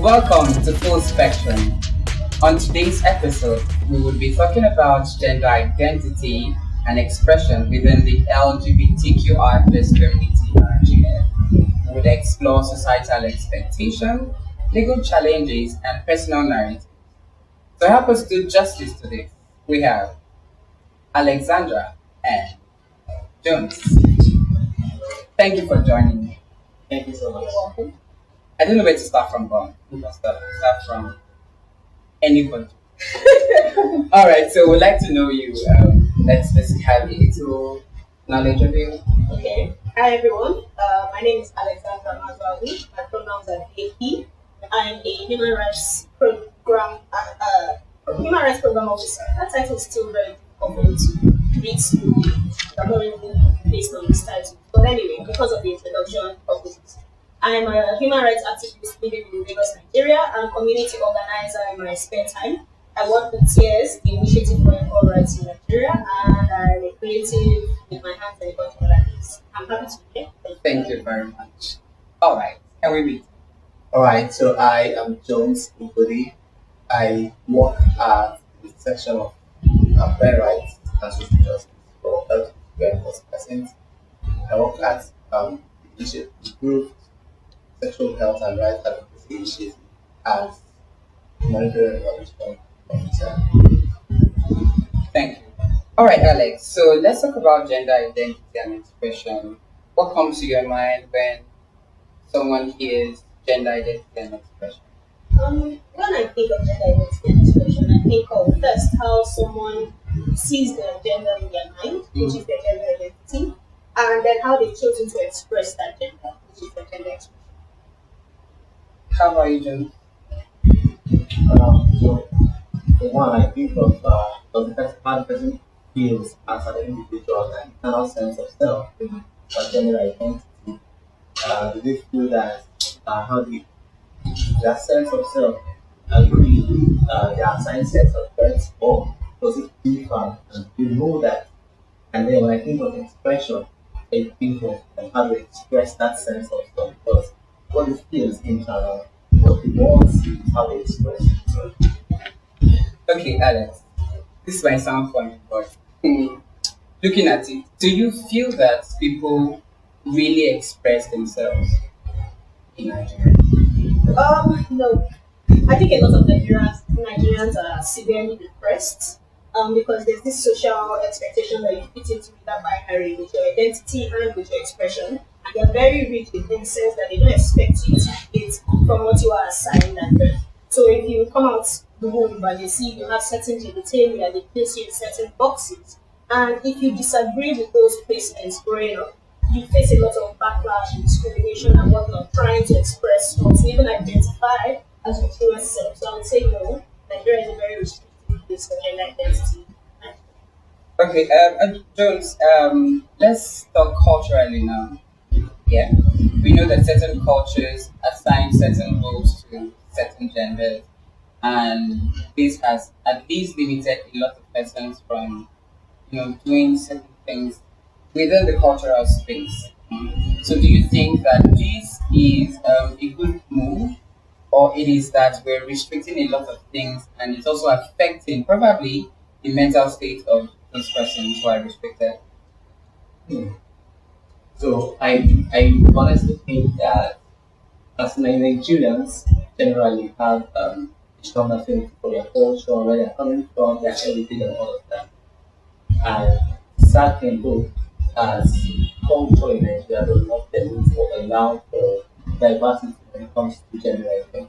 Welcome to Full Spectrum. On today's episode, we will be talking about gender identity and expression within the LGBTQI plus community in Nigeria. We would explore societal expectation, legal challenges, and personal narratives. To help us do justice to this, we have Alexandra and Jones. Thank you for joining me. Thank you so much. I don't know where to start from, but we can start from anybody. All right, so we'd like to know you. Let's have a little knowledge of you. Okay. Hi everyone. My name is Alexandra Maduagwu. My pronouns are AP. I'm a human rights program officer. That title is still very difficult to read slowly. I'm not really based on this title. But anyway, because of the introduction of this, I'm a human rights activist living in Lagos, Nigeria, and community organizer in my spare time. I work with TS, the Initiative for Equal Rights in Nigeria, and I'm a creative with my hands and a bunch of other things. I'm happy to be here. Thank you very much. All right, can we meet? Alright, so I am Jones Okolie. I work at the section of fair rights and social justice for LGBTQI persons. I work at the group Sexual Health and Rights Advocacy Initiative as Nigerian LGBTQI officer. Thank you. All right, Alex. So let's talk about gender identity and expression. What comes to your mind when someone hears gender identity and expression? When I think of gender identity and expression, I think of first how someone sees their gender in their mind, which is their gender identity, and then how they've chosen to express that gender, which is their gender expression. How about you, John? So, for one, I think of how the person feels as an individual, an internal sense of self, or gender identity. Do they feel that their sense of self agree their assigned sense of birth, or does it differ? And you know that. And then when I think of expression, I think of how to express that sense of self, because what it feels internal, what the world sees, how they express it. Okay, Alex. This might sound funny, but looking at it, do you feel that people really express themselves in Nigeria? No. I think a lot of Nigerians are severely depressed because there's this social expectation that you fit into that binary with your identity and with your expression. And they're very rigid in the sense that they don't expect you to fit from what you are assigned at birth. So if you come out the womb and they see you have certain genitalia, they place you in certain boxes. And if you disagree with those placements growing up, you face a lot of backlash, discrimination, and whatnot, trying to express or to even identify as your truest self. So I would say no, Nigeria is a very restrictive place for gender identity. Okay, Jones, let's talk culturally now. Yeah, we know that certain cultures assign certain roles to certain genders, and this has at least limited a lot of persons from, doing certain things within the cultural space. So, do you think that this is a good move, or it is that we're restricting a lot of things and it's also affecting probably the mental state of those persons who are restricted? So I honestly think that as Nigerians generally have a strong affinity for their culture, where they're coming from, their heritage and all of that. And sad thing though, as culture in Nigeria does not permit or allow for diversity when it comes to gender identity.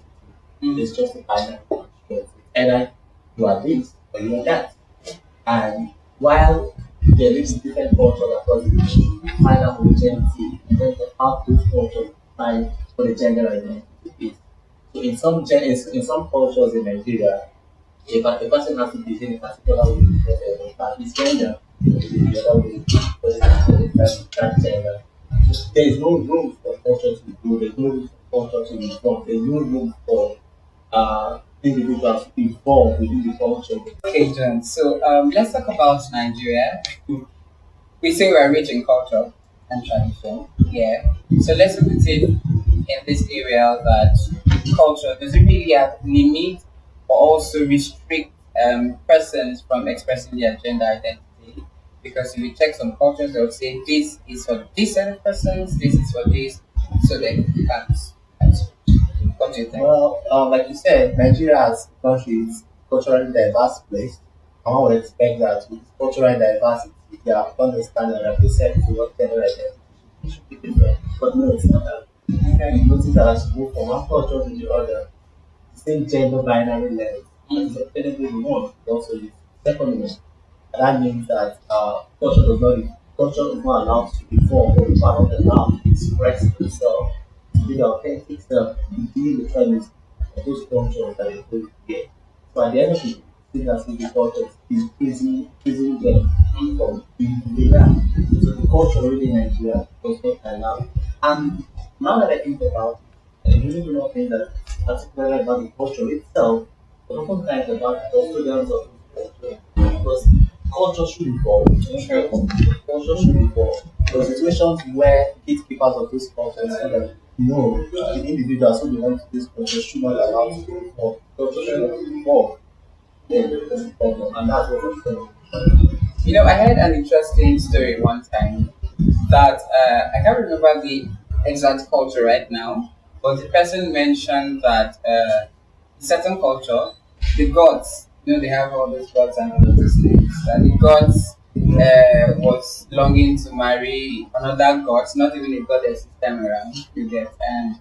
It's just a binary constraint. Either you are this or you are that. And while there is different cultures across the nation, find out homogeneity in terms of how those cultures define what the gender identity is. So in some cultures in Nigeria, if a person has to behave in a particular way because his gender, the other way because it's transgender, there is no room for culture to grow, there's no room for culture to reform, there's no room for individuals to evolve within the culture. Okay, John. So let's talk about Nigeria. We say we're rich in culture and tradition. Yeah. So let's look at it in this area that culture does it really have limit or also restrict persons from expressing their gender identity? Because if you check some cultures, they'll say this is for this set of persons, this is for this, so they can't. What do you think? Well, like you said, Nigeria as a country is culturally diverse place. And one would expect that with cultural diversity, they are understand and represent what gender identity should be different. But no, it's not that. You notice that as you move from one culture to the other, the same gender binary lens is available in one, it also is second one. And that means that culture is not allowed to be formed or not allowed to express itself to be the authentic self within the premise of those cultures that they put here. So at the end of the day, still as if the culture is increasing them from being leader. So the culture really in Nigeria was not allowed. And now that I think about it, I really do not think that particularly about the culture itself, but oftentimes about the custodians of the culture. Because culture should evolve. Culture should evolve. There are situations where gatekeepers of these cultures say that no, the individuals who belong to this culture should not allow to evolve. Culture should not evolve. Then there's a problem, and that's what we're saying. I had an interesting story one time that I can't remember the exact culture right now, but the person mentioned that certain culture, the gods, they have all those gods and all those things, that the gods was longing to marry another god, not even a goddess this time around, you get. And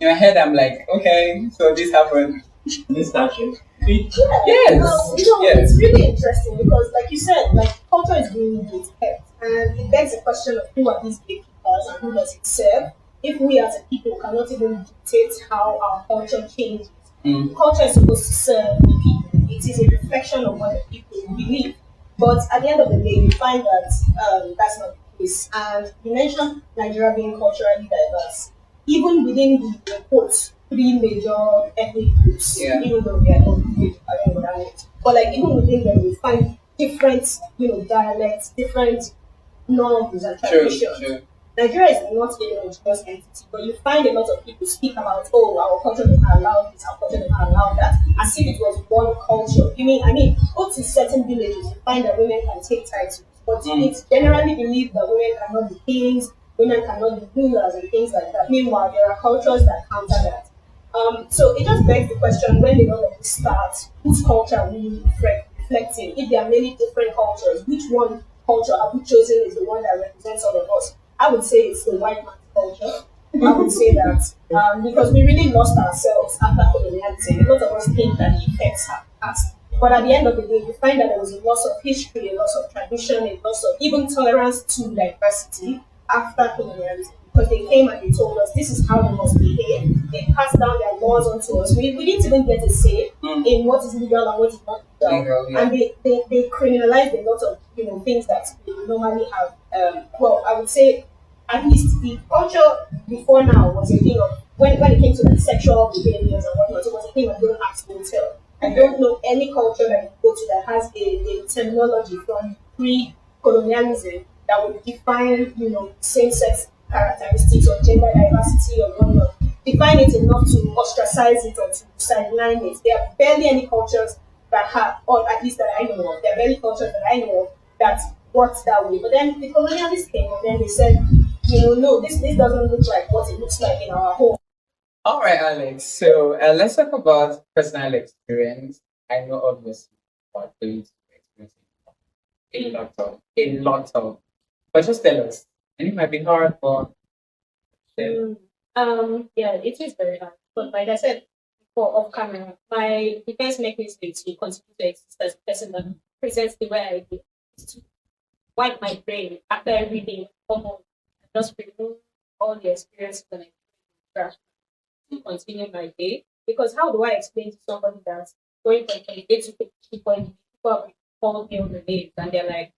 in my head, I'm like, okay, so this happened. In this country, Yeah, Yes, it's yes, really interesting because, like you said, like culture is being kept, and it begs the question of who are these gatekeepers and who does it serve. If we as a people cannot even dictate how our culture changes, mm, culture is supposed to serve the people. It is a reflection of what the people believe. But at the end of the day, you find that that's not the case. And you mentioned Nigeria being culturally diverse. Even within the quote, three major ethnic groups, yeah, even though they are not big, I don't know what that means. But like even within them, you find different, dialects, different norms and true, traditions. true, Nigeria is not a homogeneous entity, but you find a lot of people speak about, oh, our culture does not allow this, our culture does not allow that, as if it was one culture. Go to certain villages, you find that women can take titles, but it's generally believed that women cannot be kings, women cannot be rulers, and things like that. Meanwhile, there are cultures that counter that. So it just begs the question when did all of this start? Whose culture are we reflecting? If there are many different cultures, which one culture have we chosen is the one that represents all of us? I would say it's the white man's culture. I would say that because we really lost ourselves after colonialism. A lot of us think that the effects have passed. But at the end of the day, you find that there was a loss of history, a loss of tradition, a loss of even tolerance to diversity after colonialism. Because they came and they told us this is how we must behave. They passed down their laws onto us. We didn't even get a say in what is legal and what is not legal. legal, yeah. And they criminalized a lot of things that we normally have. Well, I would say at least the culture before now was a thing of when it came to like sexual behaviors and whatnot, it was a thing of don't ask, don't tell. I don't know any culture that you go to that has a terminology from pre-colonialism that would define, same-sex characteristics or gender diversity or whatnot. Define it enough to ostracize it or to sideline it. There are barely any cultures that have, or at least that I know of, there are barely cultures that I know of that worked that way. But then the colonialists came and then they said, no, this doesn't look like what it looks like in our home. All right, Alex. So let's talk about personal experience. I know obviously what going to experience a lot of. But just tell us. And it might be hard for them. Yeah, it is very hard. But like I said before off camera, my defense mechanism to continue to exist as a person that presents the way I do is to wipe my brain after everything hormone and just remove all the experiences and trash to continue my day. Because how do I explain to somebody that's going from 28 to 50 point people call me on the names and they're like,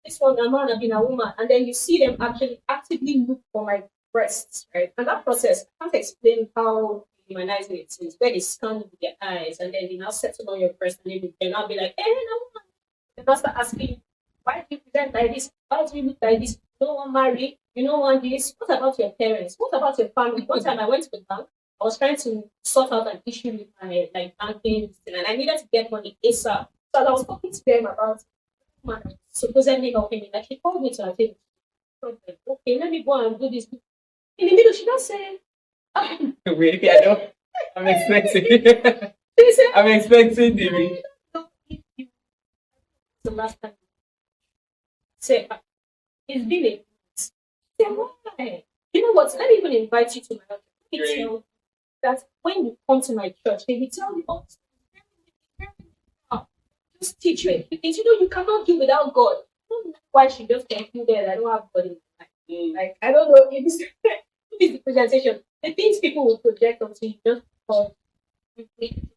this one a man, I've been a woman, and then you see them actually actively look for my breasts, right? And that process, I can't explain how humanizing it is. Where they scan with their eyes and then they now settle on your breast and they now be like, no, woman. They now start asking, why do you present like this? Why do you look like this? don't want marry, you don't want this. What about your parents? What about your family? One time I went to the bank, I was trying to sort out an issue with my like banking thing, and I needed to get money ASAP. So as I was talking to them about man supposedly helping me, like she called me to her table. Okay, let me go and do this. In the middle, she just said, ah, Wait, I don't. I'm expecting. she said, I'm expecting the. no, if you the last time say it's been a month. Say why? You know what? Let me even invite you to my house. Let me tell you that when you come to my church, they will tell you, oh, just teach you a few things. You know, you cannot do without God. I don't know why she just concluded I don't have God in my life. Like, I don't know if it's, if it's the presentation. The things people will project onto you just because you think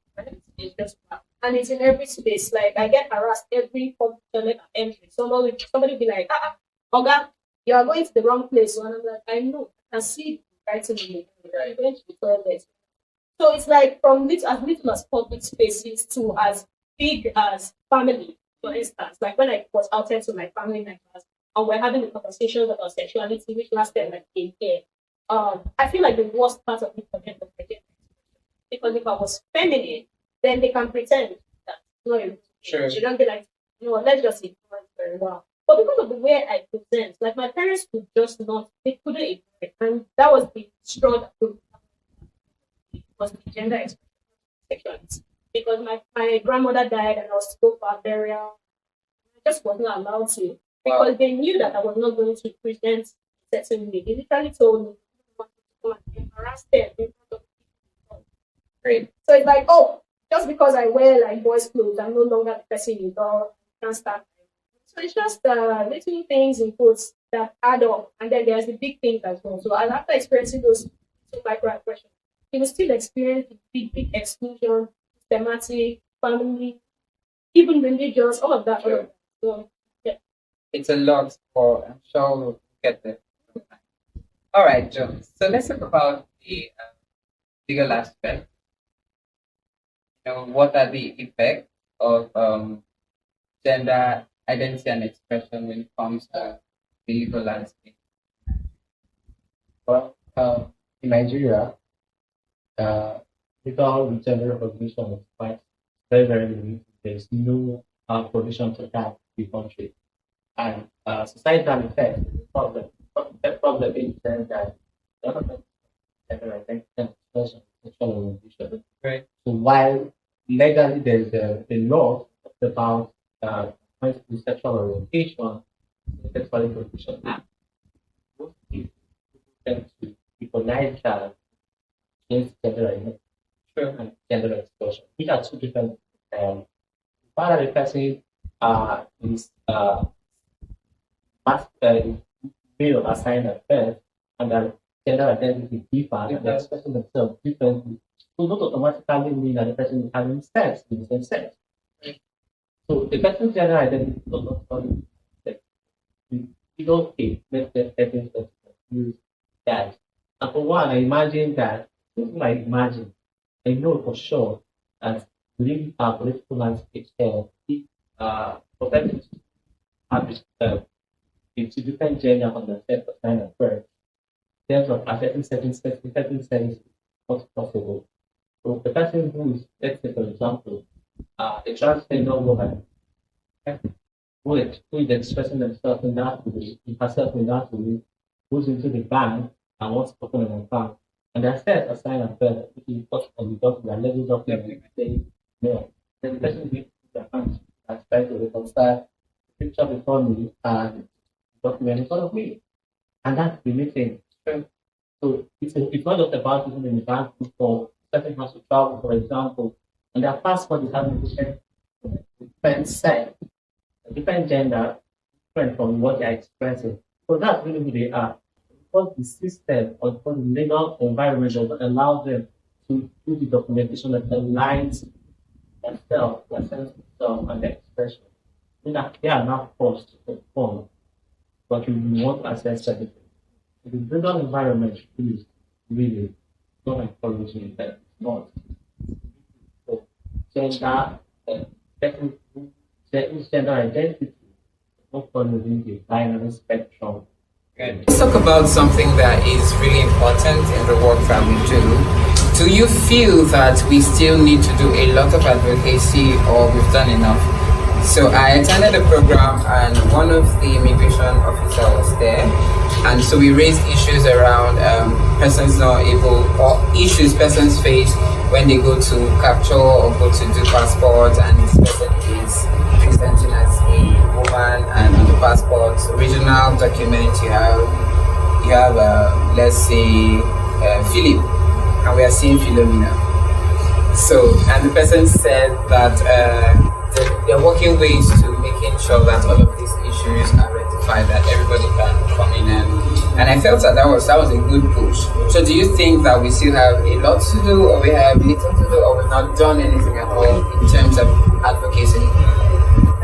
it's just bad. And it's in every space. Like, I get harassed every competition I'm entering. Somebody will be like, Oga, you are going to the wrong place. And I'm like, I know. I can see it writing in the I'm going to the toilet. So it's like from as little as public spaces to as big as family, for instance. Like when I was outside to my family members and we're having a conversation about sexuality, which lasted like a year. I feel like the worst part of it for them was my gender expression. Because if I was feminine, then they can pretend that no, Sure. she don't be like, you know, let's just ignore it very well. But because of the way I present, like my parents could just not, they couldn't ignore it. And that was the straw that broke was the gender expression sexuality. Because my grandmother died and I was to go for a burial. I just was not allowed to. Because Wow. they knew that I was not going to present a certain way. They literally told me "You want to go and embarrass them in front of people." Great. So it's like, oh, just because I wear like boys' clothes, I'm no longer the person you know, can't start. So it's just little things in quotes that add up, and then there's the big things as well. So after experiencing those microaggressions, he will still experience the big exclusion, systematic, family, even religious, all of that. All of Sure. that. So yeah. It's a lot for. I'm sure we'll get there. All right, Jones. So let's talk about the legal aspect. What are the effects of gender identity and expression when it comes to the legal landscape? Well, in Nigeria, uh, legal gender recognition is quite very, very limited. There's no provision to that in the country. And societal effect is a problem. The problem is then that development of gender identity and expression is sexual orientation. Right. So while legally there's a law about when to do sexual orientation, the Sexual Protection Act, most people tend to recognize that against gender identity and gender expression, which are two different part of the person is mas- uh, male assigned at birth and that gender identity differ and they're expressing themselves differently. So not automatically mean that the person is having sex with the same sex. So the person's gender identity does not only sex. You don't take let's say settings that use that. And for one, I imagine that something I imagine, I know for sure that within our political landscape here, if protecting have it's a different gender on the set of sign of birth, in terms of affecting certain settings, not possible. So the person who is, let's say for example, a transgender woman who is expressing themselves in that way, in herself in that way, goes into the bank and wants to open an account. And they set a sign of birth, which is what on the document, level document, say no. Then the person needs the account and try to reconcile the picture before me and the document in front of me. And that's the meeting. So it's not just about even in the bank for certain has to travel, for example, and their passport is having different set, a different gender, different from what they are expressing. So that's really who they are. Because the system or because the legal environment does not allow them to do the documentation that aligns themselves, their sense of self and their expression. So that they are now forced to conform, but we want to access everything. So the legal environment is really not encouraging that it's not. So gender, certain gender identity not following the binary spectrum. Good. Let's talk about something that is really important in the work that we do. Do you feel that we still need to do a lot of advocacy or we've done enough? So I attended the program and one of the immigration officer was there. And so we raised issues around persons not able or issues persons face when they go to capture or go to do passport and this person is presenting as a woman and on the passport original document you have let's say Philip and we are seeing Philomena. So and the person said that they're working ways to making sure that all of these issues are rectified, that everybody can come in and I felt that that was a good push. So do you think that we still have a lot to do or we have little to do or we've not done anything at all in terms of advocacy?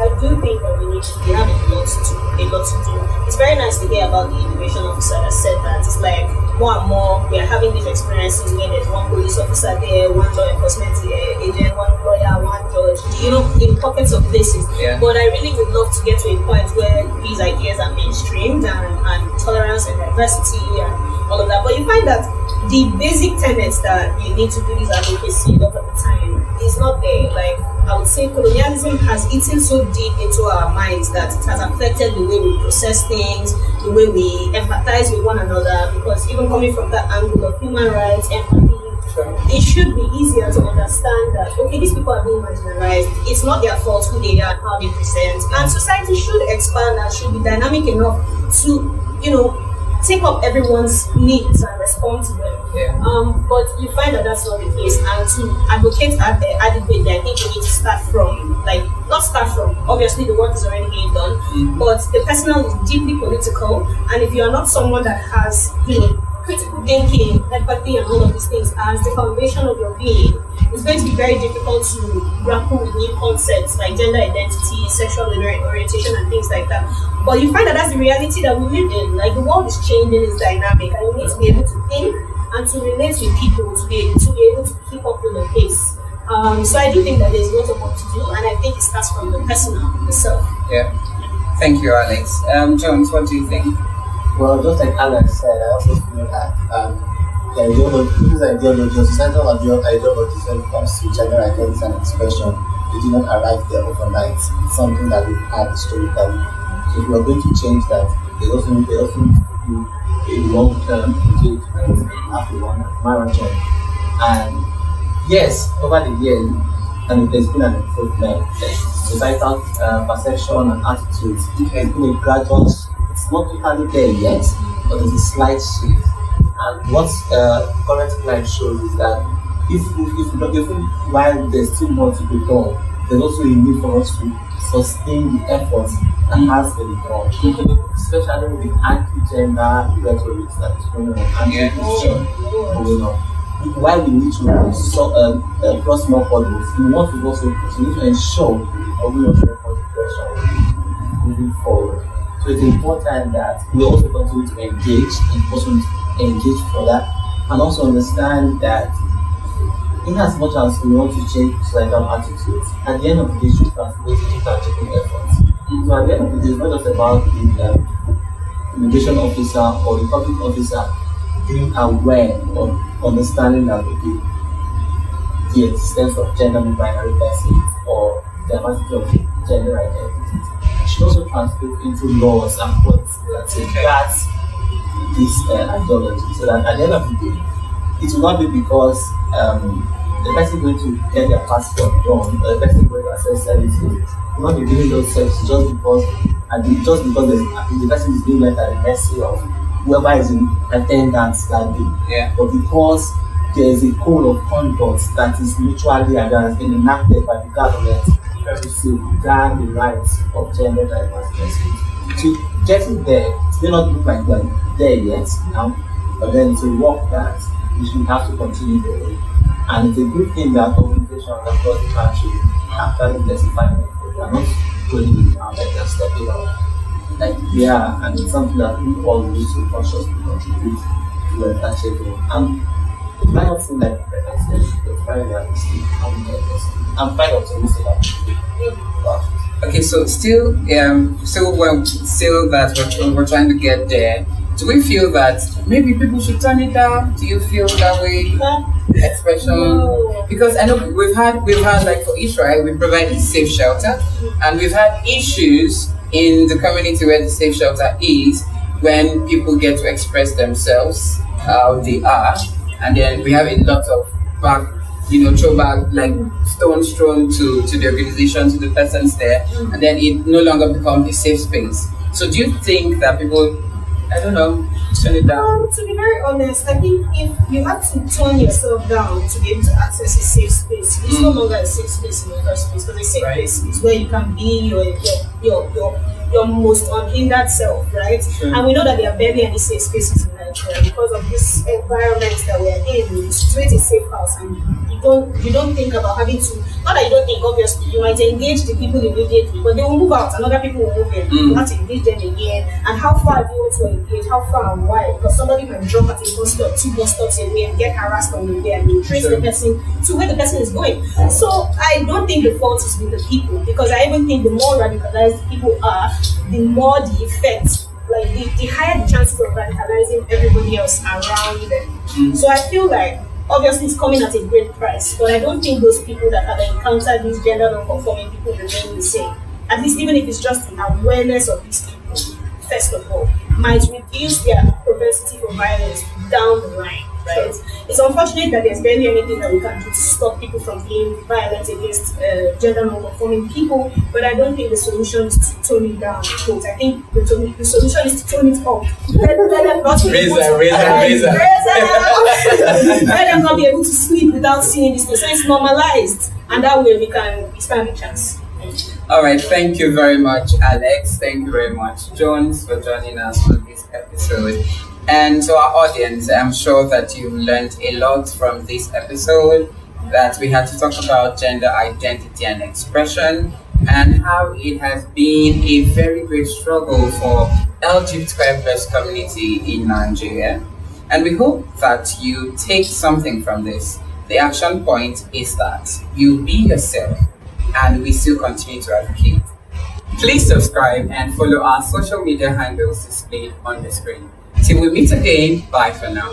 I do think that we have a lot to do. It's very nice to hear about the immigration officer that said that. It's like more and more we are having these experiences where there's one police officer there, one law enforcement agent, one lawyer, one judge, in pockets of places. Yeah. But I really would love to get to a point where these ideas are mainstreamed and tolerance and diversity and all of that. But you find that the basic tenets that you need to do this advocacy a lot of the time is not there. Like I would say colonialism has eaten so deep into our minds that it has affected the way we process things, the way we empathize with one another, because even coming from that angle of human rights, empathy, it should be easier to understand that, okay, these people are being marginalized. It's not their fault who they are and how they present. And society should expand and should be dynamic enough to, take up everyone's needs and respond to them. Yeah. But you find that that's not the case. And to advocate adequately, I think you need to start from, obviously the work is already being done, but the personal is deeply political. And if you are not someone that has, critical thinking, empathy, and all of these things as the foundation of your being, it's going to be very difficult to grapple with new concepts like gender identity, sexual orientation, and things like that. But you find that that's the reality that we live in. Like the world is changing, it's dynamic, and you need to be able to think and to relate with people to be able to keep up with the pace. So I do think that there's a lot of work to do, and I think it starts from the personal itself. Yeah. Thank you, Alex. Jones, what do you think? Well, just like Alex said, I also feel that the ideology, societal ideologies when it comes to gender identity and expression, they do not arrive there overnight. It's something that we've had historically. So if we are going to change that, they also need to do a long-term engagement after one marathon. And yes, over the years, and there's been an improvement. Like societal perception and attitudes, there's been a gradual. It's not totally there yet, but there's a slight shift. And what current climate shows is that if while there's still more to be done, there's also a need for us to sustain the efforts that has been done, especially with the anti-gender rhetoric that is going on, anti-Christian going on. While we need to cross more hurdles, we want to also need to ensure that we also report pressure moving forward. So it's important that we also continue to engage and also engage for that, and also understand that in as much as we want to change societal attitudes, at the end of the day, it should translate into tangible efforts. So at the end of the day, it's not just about the immigration officer or the public officer being aware of understanding that the existence of gender binary persons or diversity of gender identities. It should also translate into laws and policies that safeguard this ideology, so that at the end of the day, it will not be because the person going to get their passport done, or the person going to access services, will not be giving those services just because the person is being left at the mercy of whoever is in attendance that day. Yeah. But because there is a code of conduct that is mutually and that has been enacted by the government to safeguard the rights of gender diverse persons. To getting there, it may not look like we're there yet now, but then to work that, we should have to continue the way. And it's a good thing that organizations across the country are starting to testify that they are not going it now, like they're stepping out. Like, yeah, and it's something that we all need to consciously contribute to an achievable. And it might not seem like perfect, it's very realistic. I'm quite optimistic about it. Okay, so still that we're trying to get there. do we feel that maybe people should turn it down? Do you feel that way? Expression? No. Because I know we've had like for Israel, we provide a safe shelter, and we've had issues in the community where the safe shelter is when people get to express themselves how they are, and then we have a lot of back, throwback, like stones thrown to the organization, to the persons there, and then it no longer becomes a safe space. So do you think that people, I don't know, turn it down? To be very honest, I think if you have to turn yourself down to be able to access a safe space, it's no longer a safe space in the first place. Because a safe place is where you can be your most unhindered self, right? Sure. And we know that there are barely any safe spaces in Nigeria because of this environment that we're in. You situate a safe house, and you don't think about having to. Not that you don't think, obviously, you might engage the people immediately, but they will move out and other people will move in. You have to engage them again. And how far do you want to engage? How far and why? Because somebody can drop at a bus stop, 2 bus stops away, and get harassed on the way, and you trace the person to where the person is going. So I don't think the fault is with the people, because I even think the more radicalized people are, the more the effects, like the higher the chances of radicalizing everybody else around them. So I feel like obviously it's coming at a great price, but I don't think those people that have encountered these gender non-conforming people remain the same. At least even if it's just the awareness of these people, first of all, might reduce their propensity for violence down the line. Right? It's unfortunate that there's barely anything that we can do to stop people from being violent against gender non-conforming people, but I don't think the solution is to tone it down. Quote. I think the solution is to tone it up. Let them not be able to let them not be able to sleep without seeing this. So it's normalized, and that way we stand a chance. All right, thank you very much, Alex. Thank you very much, Jones, for joining us on this episode. And to our audience, I'm sure that you learned a lot from this episode, that we had to talk about gender identity and expression, and how it has been a very great struggle for LGBTQI plus community in Nigeria. And we hope that you take something from this. The action point is that you be yourself, and we still continue to advocate. Please subscribe and follow our social media handles displayed on the screen. Till we meet again, bye for now.